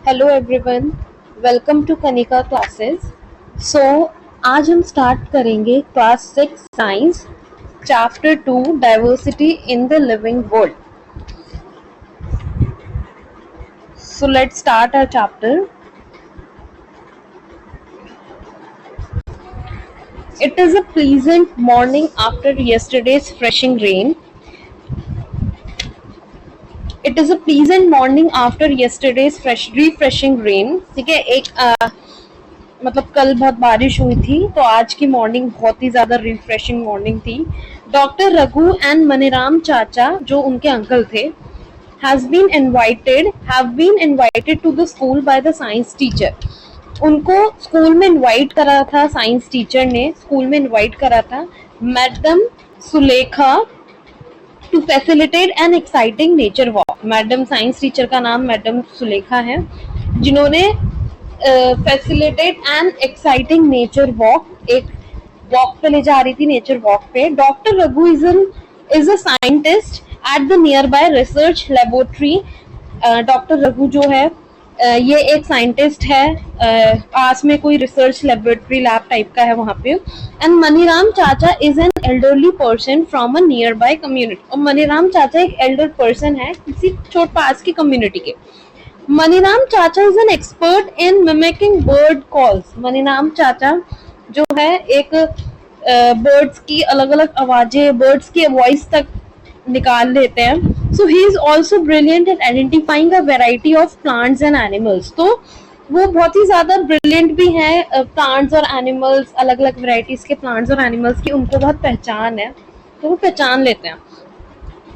Hello everyone, welcome to Kanika classes. So आज हम start करेंगे class 6 science chapter 2 diversity in the living world. So let's start our chapter. It is a pleasant morning after yesterday's refreshing rain. It is a pleasant morning after yesterday's refreshing rain. ठीक है, एक मतलब कल बहुत बारिश हुई थी तो आज की मॉर्निंग बहुत ही ज्यादा रिफ्रेशिंग मॉर्निंग थी। डॉक्टर रघु एंड मनीराम चाचा जो उनके अंकल थे have been invited to the school by the science teacher. उनको स्कूल में इनवाइट करा था, साइंस टीचर ने स्कूल में इनवाइट करा था madam Sulekha to facilitate an exciting nature walk. Madam science teacher का नाम मैडम सुलेखा है, जिन्होंने facilitate an exciting nature walk, एक वॉक पे ले जा रही थी, नेचर वॉक पे। Doctor Raghu is a scientist at the nearby research laboratory. Doctor Raghu जो है ये एक साइंटिस्ट है, पास में कोई रिसर्च लेबोरेटरी लैब टाइप का है वहां पे। एंड मनीराम चाचा is an elderly person from a near by community. और मनीराम चाचा एक एल्डर पर्सन है किसी छोट पास की कम्युनिटी के। मनीराम चाचा is an expert in mimicking bird calls. Maniram चाचा जो है एक बर्ड्स की अलग अलग आवाजें, बर्ड्स की वॉइस तक निकाल लेते हैं। So he is also brilliant in identifying a variety of plants and animals. तो वो बहुत ही ज्यादा ब्रिलियंट भी है प्लांट्स और एनिमल्स, अलग अलग वेराइटीज के प्लांट्स और एनिमल्स की उनको बहुत पहचान है, तो वो पहचान लेते हैं।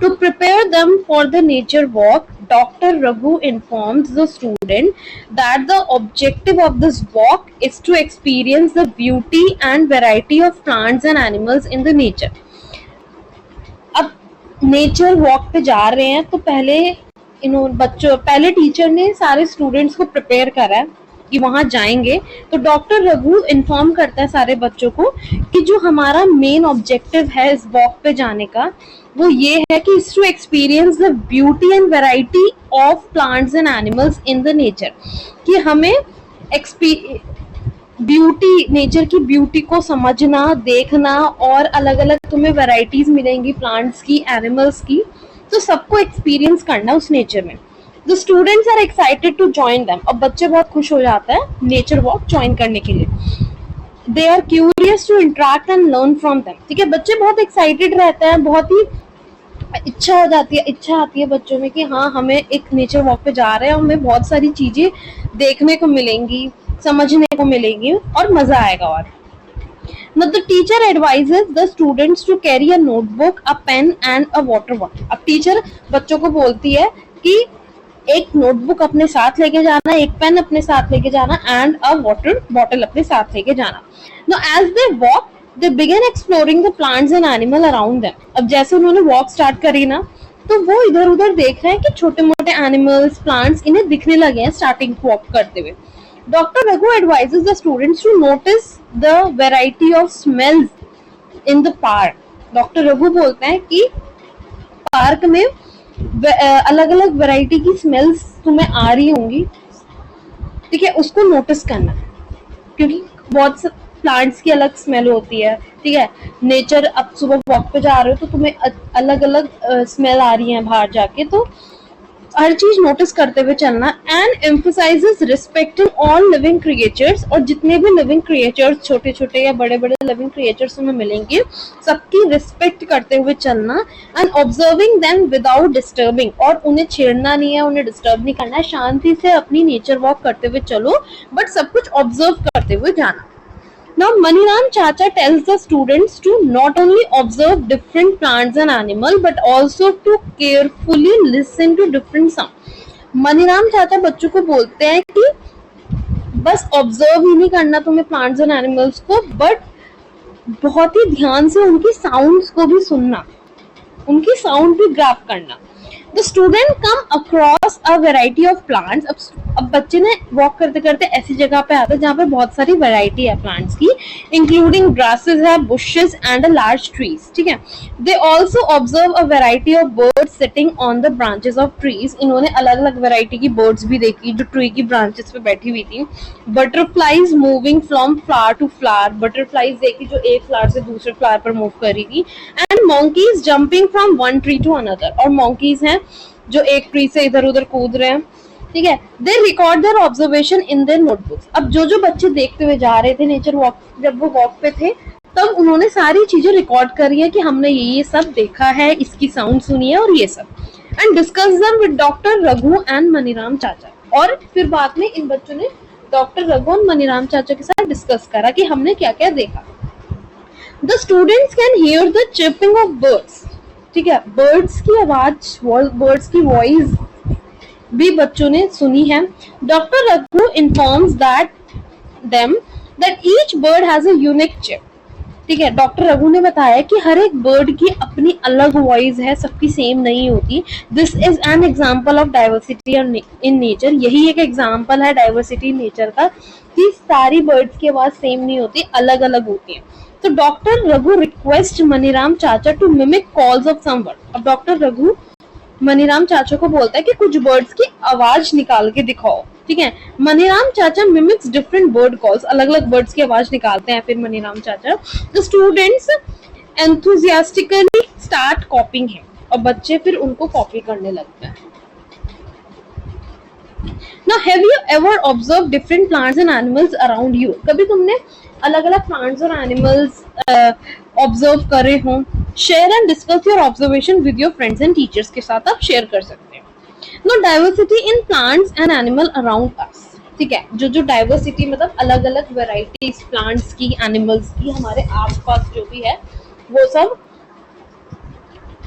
To prepare them for the nature walk, Dr. Raghu informs the student that the objective of this walk is to experience the beauty and variety of plants and animals in the nature. अब nature walk पे जा रहे हैं तो पहले teacher ने सारे students को प्रिपेयर करा है कि वहां जाएंगे। तो डॉक्टर रघु इन्फॉर्म करता है सारे बच्चों को कि जो हमारा मेन ऑब्जेक्टिव है इस वॉक पे जाने का वो ये है कि is to experience the beauty and variety of plants and animals in the nature. कि हमें ब्यूटी, नेचर की ब्यूटी को समझना, देखना, और अलग अलग तुम्हें वैरायटीज मिलेंगी प्लांट्स की, एनिमल्स की, तो सबको एक्सपीरियंस करना उस नेचर में। The students are excited to join them. अब बच्चे बहुत खुश हो जाते हैं नेचर वॉक ज्वाइन करने के लिए। They are curious to interact and learn from them. ठीक है, बच्चे बहुत एक्साइटेड रहते हैं, बहुत ही इच्छा आती है बच्चों में कि हाँ हमें एक नेचर वॉक पे जा रहे हैं, हमें बहुत सारी चीजें देखने को मिलेंगी, समझने को मिलेंगी और मजा आएगा। और Now the teacher advises the students to carry a notebook, a pen and a water bottle. अब टीचर बच्चों को बोलती है कि एक नोटबुक अपने साथ लेके जाना, एक पेन अपने साथ लेके जाना एंड अ वाटर बॉटल अपने साथ लेके जाना। Now as they walk, they begin exploring the plants and animal around them. अब जैसे उन्होंने वॉक स्टार्ट करी ना तो वो इधर उधर देख रहे हैं कि छोटे मोटे एनिमल्स, प्लांट्स इन्हें दिखने लगे हैं स्टार्टिंग वॉक करते हुए। Dr. Raghu advises the students to notice the variety of smells in the park. Dr. Raghu बोलते हैं कि पार्क में अलग अलग वैरायटी की स्मेल्स तुम्हें आ रही होंगी, ठीक है, उसको नोटिस करना, क्योंकि बहुत प्लांट्स की अलग स्मेल होती है। ठीक है, नेचर, अब सुबह वॉक पे जा रहे हो तो तुम्हें अलग अलग स्मेल आ रही है बाहर जाके, तो हर चीज नोटिस करते हुए चलना। And emphasises respecting all living creatures, और जितने भी लिविंग क्रिएचर्स, छोटे छोटे या बड़े बड़े लिविंग क्रिएचर्स तुम्हें मिलेंगे, सबकी रिस्पेक्ट करते हुए चलना। And observing them without disturbing, और उन्हें छेड़ना नहीं है, उन्हें डिस्टर्ब नहीं करना है, शांति से अपनी नेचर वॉक करते हुए चलो, बट सब कुछ ऑब्जर्व करते हुए जाना। Now Maniram Chacha tells the students to not only observe different plants and animals but also to carefully listen to different sounds. Maniram Chacha बच्चों को बोलते हैं कि बस ऑब्जर्व ही नहीं करना तुम्हें प्लांट्स एंड एनिमल्स को, बट बहुत ही ध्यान से उनकी साउंड्स को भी सुनना, उनकी साउंड भी ग्रैब करना। The student come across a variety of plants. अब अब बच्चे ने वॉक करते करते ऐसी जगह पे आते हैं जहाँ पे बहुत सारी वैरायटी है प्लांट्स की, इंक्लूडिंग ग्रासेस है, बुशेस एंड लार्ज ट्रीज, ठीक है। They also observe a variety of birds sitting on the branches of trees. इन्होंने अलग अलग वैरायटी की बर्ड्स भी देखी जो ट्री की ब्रांचेस पे बैठी हुई थी। Butterflies moving from flower to flower, butterflies देखी जो एक फ्लावर से दूसरे फ्लावर पर मूव कर रही थी। And monkeys jumping from one tree to another, और monkeys हैं जो एक ट्री से इधर उधर कूद रहे हैं, ठीक है। They record their observation in their notebooks. अब जो जो बच्चे देखते हुए जा रहे थे नेचर वॉक, जब वो वॉक पे थे तब उन्होंने सारी चीजें रिकॉर्ड करी है कि हमने ये सब देखा है, इसकी साउंड सुनी है और ये सब, and discuss them with doctor Raghu and Maniram चाचा। और फिर बाद में इन बच्चों ने डॉक्टर रघु और मनीराम चाचा के साथ डिस्कस करा कि हमने क्या क्या देखा। The students can hear the chirping of birds, ठीक है, बर्ड्स की आवाज, बर्ड्स की वॉइस भी बच्चों ने सुनी है। Doctor Raghu informs that each bird has a unique chip, ठीक है। डॉक्टर रघु ने बताया कि हर एक बर्ड की अपनी अलग वॉइस है, सबकी सेम नहीं होती। This is an example of diversity in nature, यही एक एग्जाम्पल है डाइवर्सिटी इन नेचर का कि सारी बर्ड्स की आवाज सेम नहीं होती, अलग अलग होती है। तो डॉक्टर रघु रिक्वेस्ट मनीराम चाचा to mimic calls of some bird. अब डॉक्टर रघु मनीराम चाचा को बोलता है कि कुछ बर्ड्स की आवाज निकाल के दिखाओ, ठीक है। मनीराम चाचा मिमिक्स डिफरेंट बर्ड कॉल्स, अलग अलग बर्ड्स की आवाज निकालते हैं फिर मनीराम चाचा। The students enthusiastically start कॉपिंग him, और बच्चे फिर उनको कॉपी करने लगते हैं। Now, have you ever observed different plants and animals around you? कभी तुमने अलग अलग प्लांट्स और एनिमल्स ऑब्जर्व करे हो? Share and discuss your observation with your friends and teachers के साथ आप शेयर कर सकते हैं। No diversity in plants and animal around us, ठीक है। जो जो डाइवर्सिटी मतलब अलग अलग वेराइटीज प्लांट्स की, एनिमल्स की हमारे आसपास जो भी है वो सब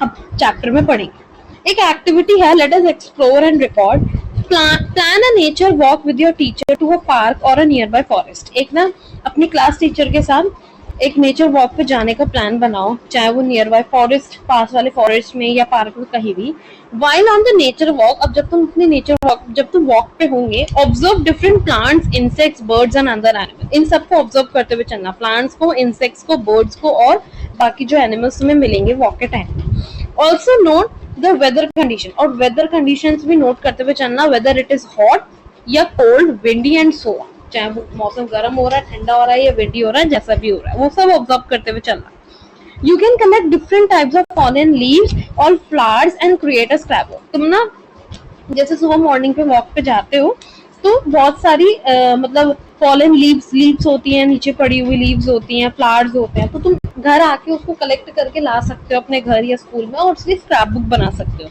अब चैप्टर में पढ़ेंगे। एक एक्टिविटी है, let us explore and record. Plan a nature walk with your teacher to a park और अ नियर बाय फॉरेस्ट। एक ना अपनी क्लास टीचर के साथ एक नेचर वॉक पे जाने का प्लान बनाओ, चाहे वो नियर बाय फॉरेस्ट, पास वाले फॉरेस्ट में या पार्क में, कहीं भी। While on the nature walk, अब जब तुम अपनी नेचर वॉक, जब तुम वॉक पे होंगे, observe different plants, insects, birds and other animals. इन सबको ऑब्जर्व करते हुए चलना, प्लांट्स को, इंसेक्ट्स को, बर्ड्स को और बाकी जो एनिमल्स तुम्हें मिलेंगे वॉक के time. Also note the weather condition, और वेदर कंडीशंस भी नोट करते हुए चलना, वेदर इट इज हॉट या cold, windy and so on, चाहे वो मौसम गर्म हो रहा है, ठंडा हो रहा है या विंडी हो रहा है, जैसा भी हो रहा है वो सब ऑब्जर्व करते हुए चलना। You can collect different types of fallen leaves और flowers and create a scrapbook. तुम ना जैसे सुबह मॉर्निंग पे वॉक पे जाते हो तो बहुत सारी मतलब फॉलन लीव्स होती हैं, नीचे पड़ी हुई लीव्स होती हैं, फ्लावर्स होते हैं, तो तुम घर आके उसको कलेक्ट करके ला सकते हो अपने घर या स्कूल में और उसकी स्क्रैप बुक बना सकते हो।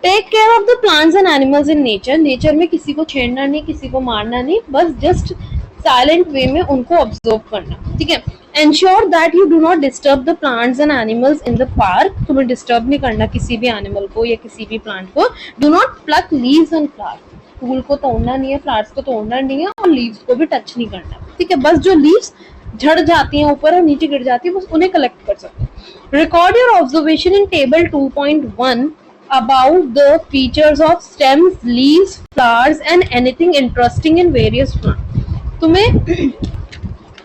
Take care of the plants and animals in nature. Nature में किसी को छेड़ना नहीं, किसी को मारना नहीं, बस जस्ट साइलेंट वे में उनको ऑब्जर्व करना, ठीक है। Ensure that you do not disturb the plants and animals in the park. तुम्हें डिस्टर्ब नहीं करना किसी भी एनिमल को या किसी भी प्लांट को। Do not pluck leaves and flowers. फूल को तोड़ना नहीं है, फ्लावर्स को तोड़ना नहीं है और लीव्स को भी टच नहीं करना, ठीक है। बस जो लीव्स झड़ जाती हैं ऊपर और नीचे गिर जाती है बस उन्हें कलेक्ट कर सकते हैं। Record your observation in table 2.1 about the features of stems, leaves, flowers and anything interesting in various plants. तुम्हें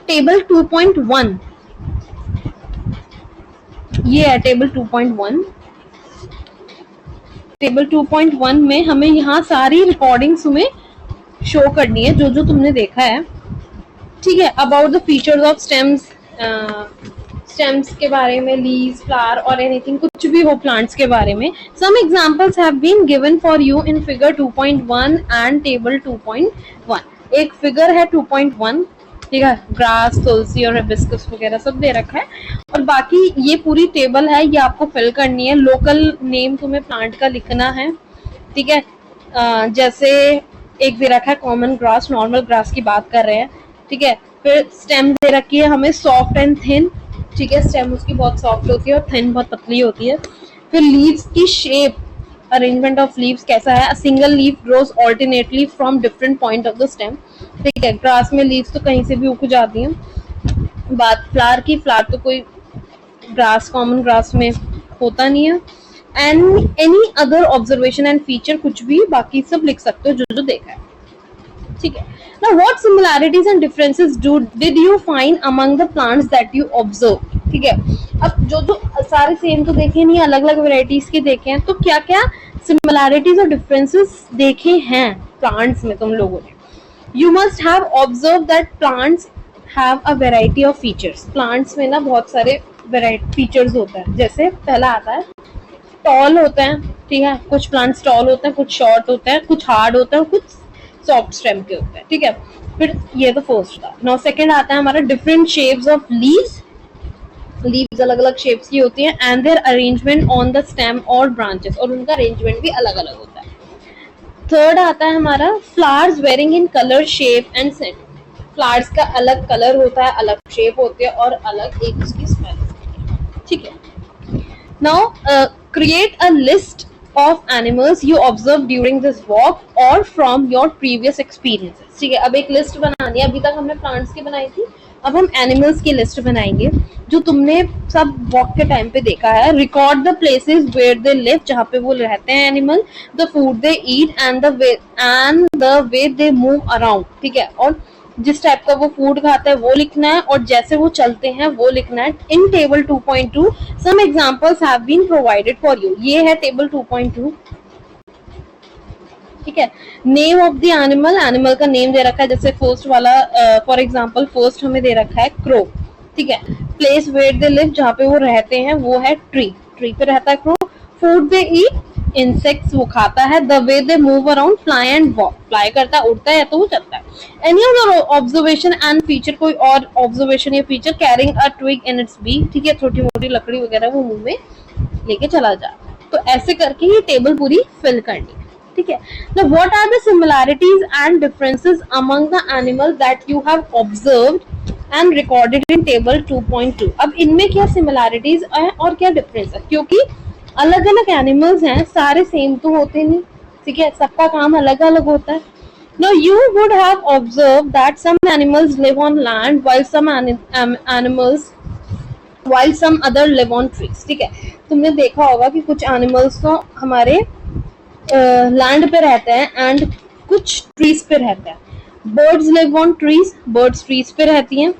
टेबल 2.1 ये है टेबल 2.1। टेबल 2.1 में हमें यहाँ सारी रिकॉर्डिंग्स तुम्हें शो करनी है जो जो तुमने देखा है, ठीक है। About the features of stems, stems के बारे में, लीव्स, फ्लावर और एनीथिंग कुछ भी हो प्लांट्स के बारे में। Some examples have been given for you in figure 2.1 and table 2.1। एक फिगर है 2.1, ठीक है, ग्रास, तुलसी और हिबिस्कस वगैरह सब दे रखा है और बाकी ये पूरी टेबल है, ये आपको फिल करनी है। लोकल नेम तुम्हें प्लांट का लिखना है, ठीक है। जैसे एक दे रखा है कॉमन ग्रास, नॉर्मल ग्रास की बात कर रहे हैं, ठीक है। फिर स्टेम दे रखी है हमें सॉफ्ट एंड थिन, ठीक है, स्टेम उसकी बहुत सॉफ्ट होती है और थिन बहुत पतली होती है। फिर लीव्स की शेप, अरेंजमेंट ऑफ लीव्स कैसा है, single leaf grows alternately from different point of the stem, ठीक है। ग्रास में लीव्स तो कहीं से भी उग जाती हैं। बात फ्लावर की, फ्लावर तो कोई ग्रास, कॉमन ग्रास में होता नहीं है। And any other observation and feature, कुछ भी बाकी सब लिख सकते हो जो जो देखा है। ठीक है. Now what similarities and differences did you find among the plants that you observed? ठीक है. अब जो जो सारे सेम तो देखे नहीं, अलग अलग वेराइटीज के देखे हैं, तो क्या क्या सिमिलैरिटीज और डिफरेंसेस देखे हैं प्लांट्स में तुम लोगों ने. You must have observed that plants have a variety of features. Plants में ना बहुत सारे फीचर्स होते हैं. जैसे पहला आता है टॉल होते हैं, ठीक है, कुछ प्लांट्स टॉल होते हैं, कुछ शॉर्ट होते हैं, कुछ हार्ड होते हैं, कुछ सॉफ्ट स्टेम के होते हैं. ठीक है. फिर ये तो फर्स्ट था. नाउ सेकंड आता है हमारा different shapes of leaves. Leaves अलग अलग शेप्स की होती हैं and their arrangement on the stem और ब्रांचेस, और उनका अरेंजमेंट भी अलग अलग होता है. थर्ड आता है हमारा flowers varying in colour, shape and scent. Flowers का अलग कलर होता है, अलग शेप होती है और अलग एक उसकी स्मेल होती है. ठीक है. Now create a list of animals you observed during this walk or from your previous experiences. ठीक है. अब एक लिस्ट बनानी है. अभी तक हमने प्लांट्स की बनाई थी, अब हम एनिमल्स की लिस्ट बनाएंगे जो तुमने सब वॉक के टाइम पे देखा है. Record the places where they live, जहाँ पे वो रहते हैं animal, the food they eat and the way they move around. ठीक है. और जिस टाइप का वो फूड खाता है वो लिखना है, और जैसे वो चलते हैं वो लिखना है. In table 2.2 some examples have been provided for you. ये है टेबल 2.2. ठीक है. Name of the animal, animal का नेम दे रखा है. जैसे फर्स्ट वाला फॉर एग्जांपल फर्स्ट हमें दे रखा है क्रो. ठीक है. प्लेस वेयर दे लिव, जहाँ पे वो रहते हैं वो है ट्री. ट्री पे रहता है crow. Food they eat, insects वो खाता है. The way they move around, fly and walk, fly करता है, उड़ता है या तो वो चलता है. Any other observation and feature, कोई और ऑब्जर्वेशन या feature. Carrying a twig in its beak. ठीक है. छोटी मोटी लकड़ी वगैरह वो मुंह में लेके चला जाता है. तो ऐसे करके ये टेबल पूरी फिल करनी है. ठीक है. Now what are the similarities and differences among the animals that you have observed and recorded in table 2.2? अब इनमें क्या similarities है और क्या difference है, क्योंकि अलग अलग एनिमल्स हैं, सारे सेम तो होते नहीं. ठीक है. सबका काम अलग अलग होता है. Now you would have observed that some animals live on land while some other live on trees. ठीक है. तुमने देखा होगा कि कुछ एनिमल्स तो हमारे लैंड पे रहते हैं एंड कुछ ट्रीज पे रहते हैं. Birds live on trees, birds trees पे रहती हैं.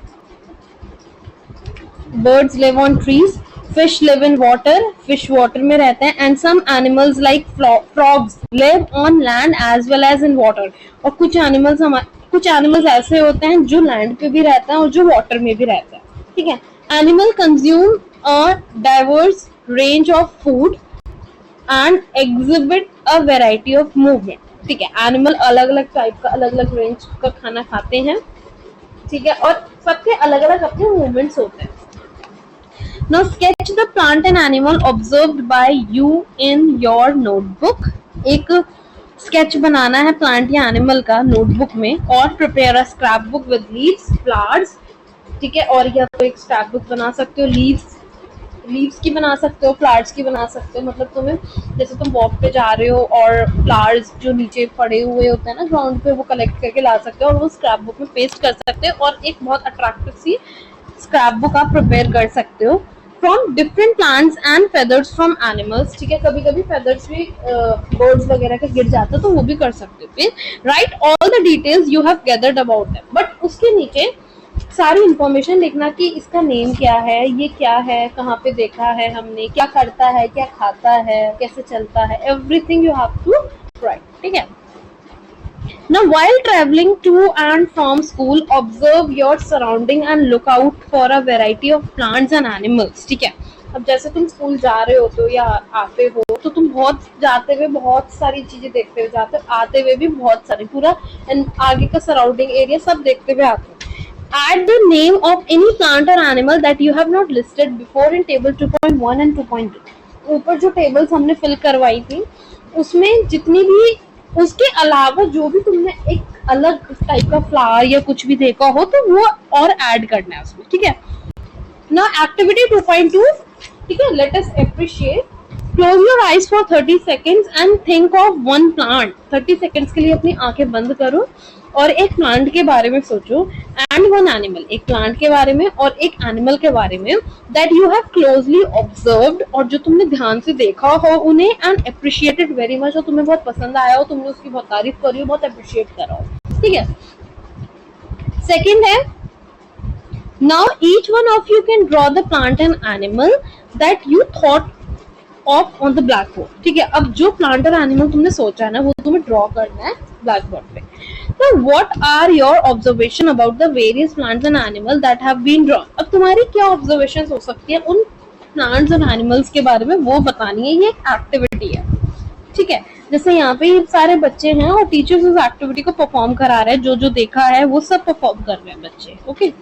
Birds live on trees. Fish live in water, fish water में रहते हैं. And some animals like frogs live on land as well as in water. और कुछ एनिमल्स ऐसे होते हैं जो लैंड पे भी रहते हैं और जो वाटर में भी रहते हैं. ठीक है. Animal consume a diverse range of food and exhibit a variety of movement. ठीक है. एनिमल अलग अलग टाइप का, अलग अलग रेंज का खाना खाते हैं. ठीक है. और सबके अलग अलग अपने मूवमेंट्स होते हैं. Now sketch the plant and animal observed by you in your notebook. एक स्केच बनाना है प्लांट या एनिमल का नोटबुक में, और prepare a scrap book with leaves, flowers. ठीक है. और या तो एक स्क्रैप बुक बना सकते हो, लीव्स की बना सकते हो, फ्लावर्स की बना सकते हो. मतलब तुम्हें जैसे तुम वॉक पे जा रहे हो और फ्लावर्स जो नीचे पड़े हुए होते हैं ना ग्राउंड पे, वो कलेक्ट करके ला सकते हो और वो स्क्रैप बुक में पेस्ट कर सकते हो, और एक बहुत अट्रैक्टिव सी स्क्रैप बुक आप प्रिपेयर कर सकते हो. From different plants and feathers from animals. ठीक है. कभी कभी फेदर्स भी बर्ड्स वगैरह के गिर जाते हो तो वो भी कर सकते हो. फिर right all the details you have gathered about them. But उसके नीचे सारी इंफॉर्मेशन लिखना कि इसका नेम क्या है, ये क्या है, कहाँ पे देखा है हमने, क्या करता है, क्या खाता है, कैसे चलता है. Everything you have to write. ठीक है. Now while traveling to and from school, observe your surrounding and look out for a variety of plants and animals. ठीक है. अब जैसे तुम स्कूल जा रहे होते हो या आते हो तो तुम बहुत जाते हुए बहुत सारी चीजें देखते हुए जाते हो, आते हुए भी बहुत सारी, पूरा आगे का सराउंडिंग एरिया सब देखते हुए आते हो. Add the name of any plant or animal that you have not listed before in table 2.1 and 2.2. ऊपर जो टेबल्स हमने फिल करवाई थी उसमें जितनी भी, उसके अलावा जो भी तुमने एक अलग टाइप का फ्लावर या कुछ भी देखा हो तो वो और ऐड करना है उसमें. ठीक है. Now activity 2.2. ठीक है. Let us appreciate. Close your eyes for 30 seconds and think of one plant. 30 seconds के लिए अपनी आंखें बंद करो और एक प्लांट के बारे में सोचो. एंड वन एनिमल, एक प्लांट के बारे में और एक एनिमल के बारे में, that you have closely observed, और जो तुमने ध्यान से देखा हो उन्हें, एंड अप्रिशिएटेड वेरी मच, और तुम्हें बहुत पसंद आया हो, तुमने उसकी बहुत तारीफ करी हो, बहुत अप्रिशिएट करा हो. ठीक है। सेकंड है, now each one of you can draw the plant and animal that you thought of on the black board. ठीक है, अब जो प्लांट और एनिमल तुमने सोचा है ना वो तुम्हें ड्रॉ करना है ब्लैक बोर्ड पे। तो what are your observation about the various plants and animal that have been drawn. अब तुम्हारी क्या ऑब्जर्वेशन हो सकती है उन प्लांट्स और एनिमल्स के बारे में, वो बतानी है। ये एक एक्टिविटी है, ठीक है। जैसे यहाँ पे ये सारे बच्चे हैं और टीचर्स उस एक्टिविटी को परफॉर्म करा रहे हैं, जो जो देखा है वो सब परफॉर्म कर रहे हैं बच्चे। Okay,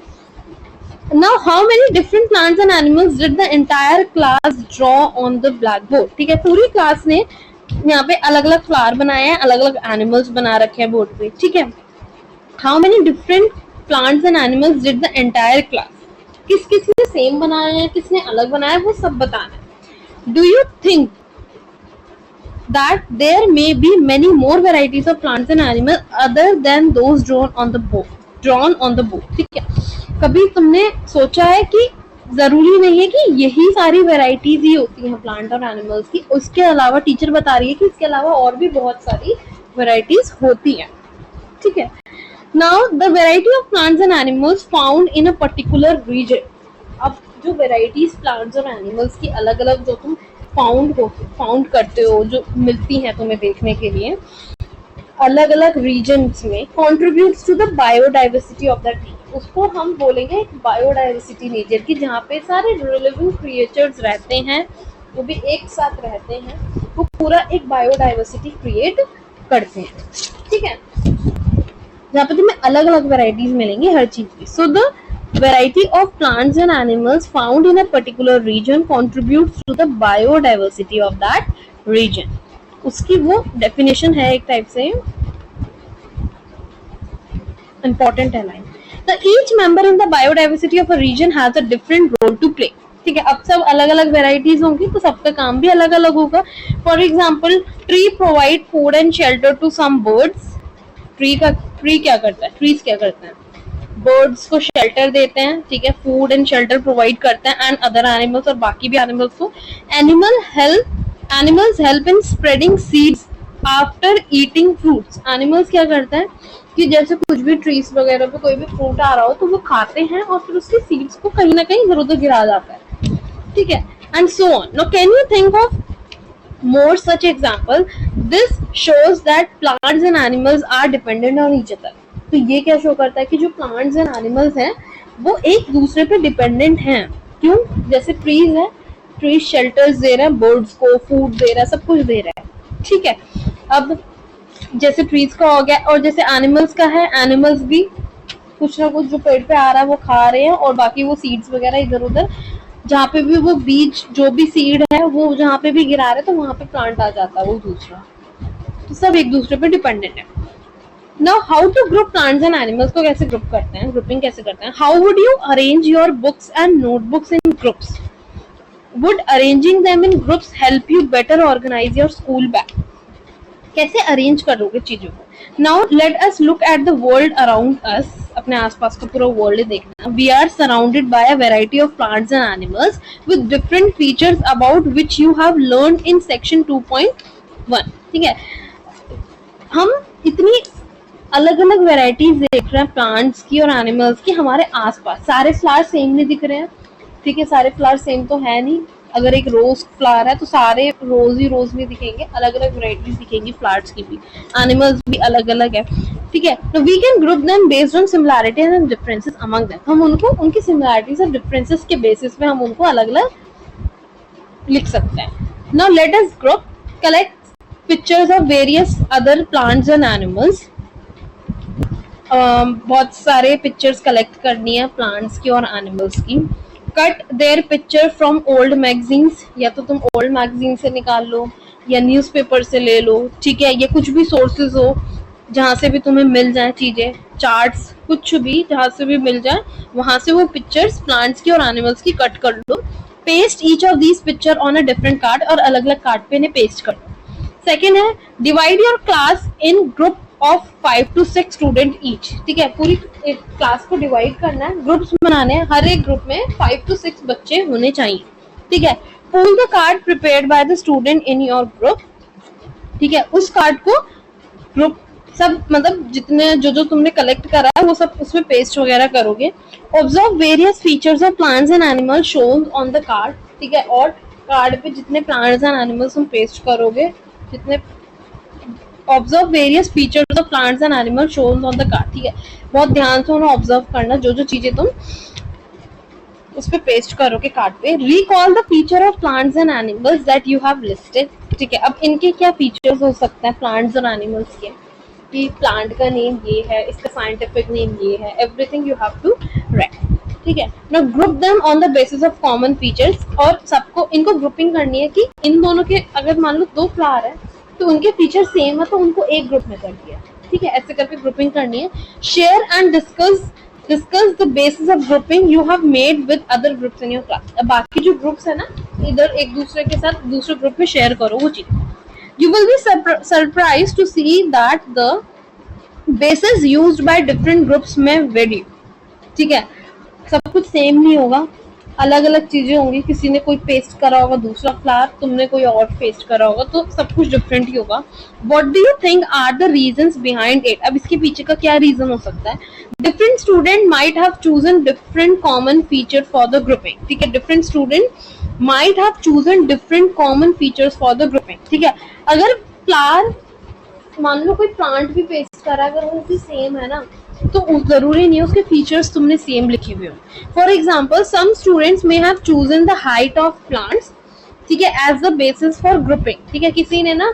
now how many different plants and animals did the entire class draw on the blackboard। ठीक है, पूरी क्लास ने यहाँ पे अलग अलग फ्लावर बनाए हैं, अलग अलग एनिमल्स बना रखे हैं बोर्ड पे। ठीक है, how many different plants and animals did the entire class। किस किस ने सेम बनाया है, किसने अलग बनाया, वो सब बताना है। do you think that there may be many more varieties of plants and animals other than those drawn on the board। ठीक है, कभी तुमने सोचा है कि जरूरी नहीं है कि यही सारी वेराइटीज ही होती हैं प्लांट और एनिमल्स की, उसके अलावा टीचर बता रही है कि इसके अलावा और भी बहुत सारी वेराइटीज होती हैं। ठीक है, now the variety of plants and animals found in a particular region. अब जो वेराइटीज प्लांट्स और एनिमल्स की अलग अलग जो तुम फाउंड करते हो, जो मिलती हैं तुम्हें देखने के लिए अलग अलग रीजन्स में, contributes to the biodiversity of that region. उसको हम बोलेंगे एक बायोडाइवर्सिटी नेचर की, जहाँ पे सारे लिविंग क्रिएचर्स रहते हैं, वो भी एक साथ रहते हैं, वो पूरा एक बायोडाइवर्सिटी क्रिएट करते हैं। ठीक है, जहाँ पे तुम्हें अलग अलग वेराइटीज मिलेंगी हर चीज की। So the variety of plants and animals found in a particular region contributes to the biodiversity of that region. उसकी वो डेफिनेशन है एक टाइप से इंपॉर्टेंट है line. The each member in the biodiversity of a region has a different role to play। ठीक है, अब सब अलग अलग वेराइटीज होंगी तो सबका काम भी अलग अलग होगा। For example, tree provide food and shelter to some birds. Tree क्या करता है, ट्रीज क्या करते हैं, बर्ड्स को शेल्टर देते हैं। ठीक है, फूड एंड शेल्टर प्रोवाइड करते हैं, एंड अदर एनिमल्स, और बाकी भी एनिमल्स को। Animals help in spreading seeds after eating fruits. Animals क्या करते हैं कि जैसे कुछ भी ट्रीज वगैरह पे कोई भी फ्रूट आ रहा हो तो वो खाते हैं और फिर उसकी सीड्स को कहीं ना कहीं इधर उधर गिरा जाता है। ठीक है, and so on. Now can you think of more such example. This shows that plants and animals are dependent on each other. तो ये क्या शो करता है कि जो प्लांट्स एंड एनिमल्स हैं वो एक दूसरे पे डिपेंडेंट हैं। क्यों? जैसे ट्रीज है, ट्रीज शेल्टर्स दे रहा है, बर्ड्स को फूड दे रहा है, सब कुछ दे रहा है। ठीक है, अब जैसे ट्रीज का हो गया, और जैसे एनिमल्स का है, एनिमल्स भी कुछ ना कुछ जो पेड़ पे आ रहा है वो खा रहे हैं, और बाकी वो सीड्स वगैरह इधर उधर जहाँ पे भी वो बीज, जो भी सीड है वो जहाँ पे भी गिरा रहे तो वहां पे प्लांट आ जाता है वो दूसरा। तो सब एक दूसरे पे डिपेंडेंट है। Now how to group plants and animals को कैसे ग्रुप करते हैं, ग्रुपिंग कैसे करते हैं। How would you arrange your books and notebooks in groups. Would arranging them in groups help you better organise your school bag. कैसे arrange करोगे चीजों को। Now let us look at the world around us. अपने आसपास का पूरा world देखना। We are surrounded by a variety of plants and animals with different features about which you have learned in section 2.1। ठीक है, हम इतनी अलग अलग वेराइटीज देख रहे हैं प्लांट्स की और एनिमल्स की हमारे आसपास। सारे फ्लावर सेम नहीं दिख रहे हैं। ठीक है, सारे फ्लावर सेम तो है नहीं। अगर एक रोज फ्लावर है तो सारे रोज ही रोज नहीं दिखेंगे, अलग अलग वेराइटीज दिखेंगी फ्लावर्स की भी। एनिमल्स भी अलग अलग है। ठीक है, तो we can group them based on similarities and differences among them. हम उनको उनकी सिमिलैरिटीज और डिफरेंसेस के बेसिस पे हम उनको अलग अलग लिख सकते हैं। Now let us group collect pictures of various other plants and animals. बहुत सारे पिक्चर्स कलेक्ट करनी है प्लांट्स की और एनिमल्स की। Cut their picture from old magazines, या तो तुम ओल्ड मैगजीन से निकाल लो या न्यूज़पेपर से ले लो। ठीक है, ये कुछ भी सोर्सेज हो जहाँ से भी तुम्हें मिल जाए चीजें, चार्ट्स, कुछ भी जहाँ से भी मिल जाए वहां से वो पिक्चर्स प्लांट्स की और एनिमल्स की कट कर लो। Paste each of these picture on a different card, और अलग अलग कार्ड पे इन्हें पेस्ट कर दो। सेकेंड है divide your class in group of 5 to 6 student each. ठीक है, पूरी एक क्लास को डिवाइड करना है, ग्रुप्स बनाने हैं, हर एक ग्रुप में 5 to 6 बच्चे होने चाहिए। ठीक है, pull the card prepared by the student in your group. ठीक है, उस कार्ड को ग्रुप सब मतलब जितने जो जो तुमने कलेक्ट करा है वो सब उसमें पेस्ट वगैरह करोगे। Observe various features of plants and animals shown on the card, ठीक है, और कार्ड पे जितने प्लांट्स एंड एनिमल्स तुम पेस्ट करोगे, जितने observe various features of plants and animals shown on the card, ठीक है, बहुत ध्यान से उन्हें ऑब्जर्व करना, जो जो चीजें तुम उस पे पेस्ट करोगे कार्ड पे। Recall the feature of plants and animals that you have listed, ठीक है, अब इनके क्या फीचर्स हो सकते हैं प्लांट्स और एनिमल्स के, कि प्लांट का नेम ये है, इसका साइंटिफिक नेम ये है, everything you have to write, ठीक है। Now group them on the basis of common features, और सबको इनको ग्रुपिंग करनी है कि इन दोनों के अगर मान लो 2 फ्लावर है तो उनके फीचर सेम है तो उनको एक ग्रुप में कर दिया, ठीक है, ऐसे करके ग्रुपिंग करनी है। Share and discuss the basis of grouping you have made with other groups in your class. अब बाकी जो ग्रुप्स है ना, इधर एक दूसरे के साथ दूसरे ग्रुप में शेयर करो वो चीज। You will be surprised to see that the bases used by different groups में vary, ठीक है, सब कुछ सेम नहीं होगा, अलग अलग चीजें होंगी, किसी ने कोई पेस्ट करा होगा दूसरा फ्लावर, तुमने कोई और पेस्ट करा होगा, तो सब कुछ डिफरेंट ही होगा। What do you think are the reasons behind it? अब इसके पीछे का क्या रीजन हो सकता है? Different student might have chosen different common feature for the grouping, ठीक है, different student might have chosen different common features for the grouping, ठीक है। अगर फ्लावर मान लो कोई प्लांट भी पेस्ट करा, अगर वो भी सेम है ना तो जरूरी नहीं है उसके फीचर्स तुमने सेम लिखे हुए हो। For example some students may have chosen the height of plants, ठीक है, as the basis for grouping, ठीक है, किसी ने ना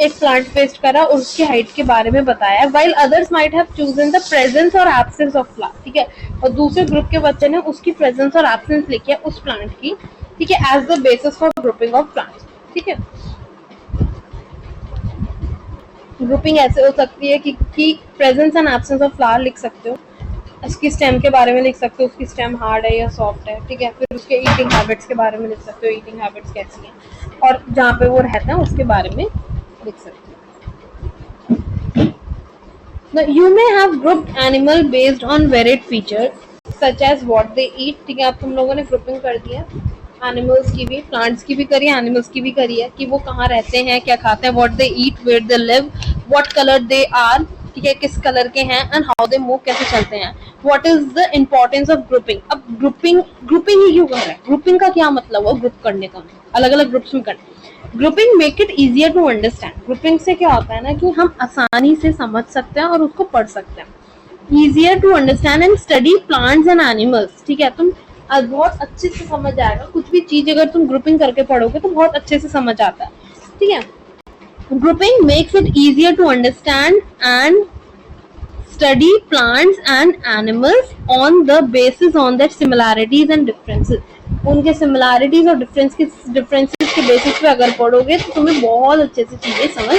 एक प्लांट पेस्ट करा और उसकी हाइट के बारे में बताया, while others might have chosen the presence or absence of flower, ठीक है, और दूसरे ग्रुप के बच्चे ने उसकी प्रेजेंस और एब्सेंस लिखी है उस प्लांट की, ठीक है, as the basis for grouping of plants, ठीक है। ग्रुपिंग ऐसे हो सकती है कि presence and absence of flower लिख सकते हो, उसकी स्टेम के बारे में लिख सकते हो, उसकी स्टेम हार्ड है या सॉफ्ट है, ठीक है, फिर उसके ईटिंग हैबिट्स के बारे में लिख सकते हो, ईटिंग हैबिट्स कैसी हैं, और जहाँ पे वो रहता है उसके बारे में लिख सकते हो। Now, you may have grouped animal based on varied features such as what they eat, ठीक है, अब तुम लोगों ने ग्रुपिंग कर दिया, एनिमल्स की भी, प्लांट्स की भी करी है, एनिमल्स की भी करी है, कि वो कहाँ रहते हैं, क्या खाते हैं, what they eat, where they live, what colour they are, ठीक है, किस कलर के हैं, एंड हाउ दे मूव, कैसे चलते हैं, what is the importance of grouping. अब ग्रुपिंग ही क्यों कर रहा है, ग्रुपिंग का क्या मतलब है ग्रुप करने का, अलग अलग ग्रुप्स में करना। Grouping make it easier to understand, grouping से क्या होता है ना कि हम आसानी से समझ सकते हैं और उसको पढ़ सकते हैं। Easier to understand and study plants and animals, ठीक है, तुम बहुत अच्छे से समझ आएगा, कुछ भी चीज अगर तुम ग्रुपिंग करके पढ़ोगे तो बहुत अच्छे से समझ आता है, ठीक है। Grouping makes it easier to understand and study plants and animals on the basis on that similarities and differences, उनके सिमिलैरिटीज और डिफरेंसेस के बेसिस पे अगर पढ़ोगे तो तुम्हें बहुत अच्छे से चीजें समझ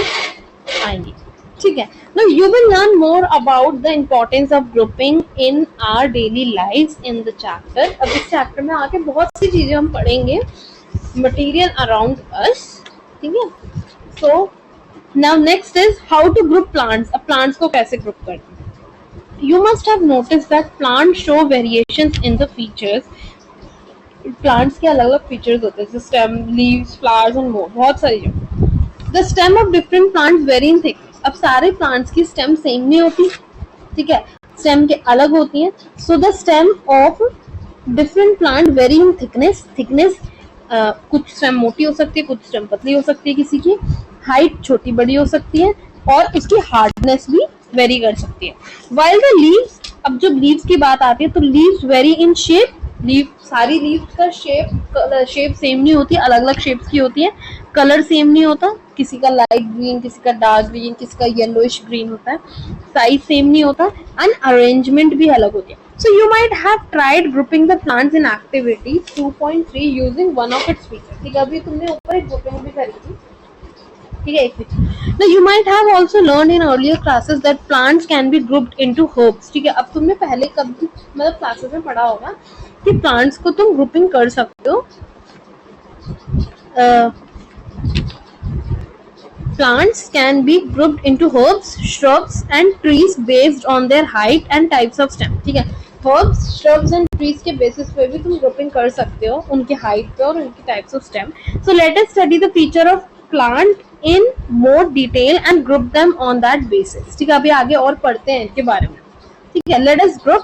आएंगी, ठीक है। Now you will learn more about the importance of grouping in our daily lives in the chapter. अब इस चैप्टर में आके बहुत सी चीजें हम पढ़ेंगे, material around us, ठीक है। So now next is how to group plants. अब plants को कैसे group करते हैं? You must have noticed that plants show variations in the features. Plants के अलग अलग features होते हैं, जैसे stem, leaves, flowers and more, बहुत सारी जो। The stem of different plants vary in thickness. अब सारे प्लांट्स की स्टेम सेम नहीं होती, ठीक है, स्टेम के अलग होती हैं। So the stem of different plant very in thickness, कुछ स्टेम मोटी हो सकती है, कुछ स्टेम पतली हो सकती है, किसी की हाइट छोटी बड़ी हो सकती है, और उसकी हार्डनेस भी वेरी कर सकती है। वाइल द लीव्स, अब जब लीव्स की बात आती है तो लीव्स वेरी इन शेप, सारी लीव्स का शेप सेम नहीं होती, अलग अलग शेप्स की होती है, कलर सेम नहीं होता, किसी का लाइट ग्रीन, किसी का डार्क ग्रीन, किसी का येलोइश ग्रीन होता है, साइज सेम नहीं होता, एंड अरेंजमेंट भी अलग होती है। So you might have tried grouping the plants in activity 2.3 using one of its features, ठीक है, अभी तुमने ऊपर एक ग्रुपिंग भी करी थी, ठीक है, एक feature. Now you might have also learned in earlier classes that plants can be grouped into herbs, ठीक है, अब तुमने पहले कभी मतलब क्लासेस में पढ़ा होगा कि प्लांट्स को तुम ग्रुपिंग कर सकते हो, plants can be grouped into herbs, shrubs and trees based on their height and types of stem, ठीक है, herbs, shrubs and trees के बेसिस पे भी तुम ग्रुपिंग कर सकते हो, उनके हाइट पे और उनकी types of stem. So let us study the feature of plant in more detail and group them on that basis. ठीक है, अभी आगे और पढ़ते हैं इनके बारे में. ठीक है, let us group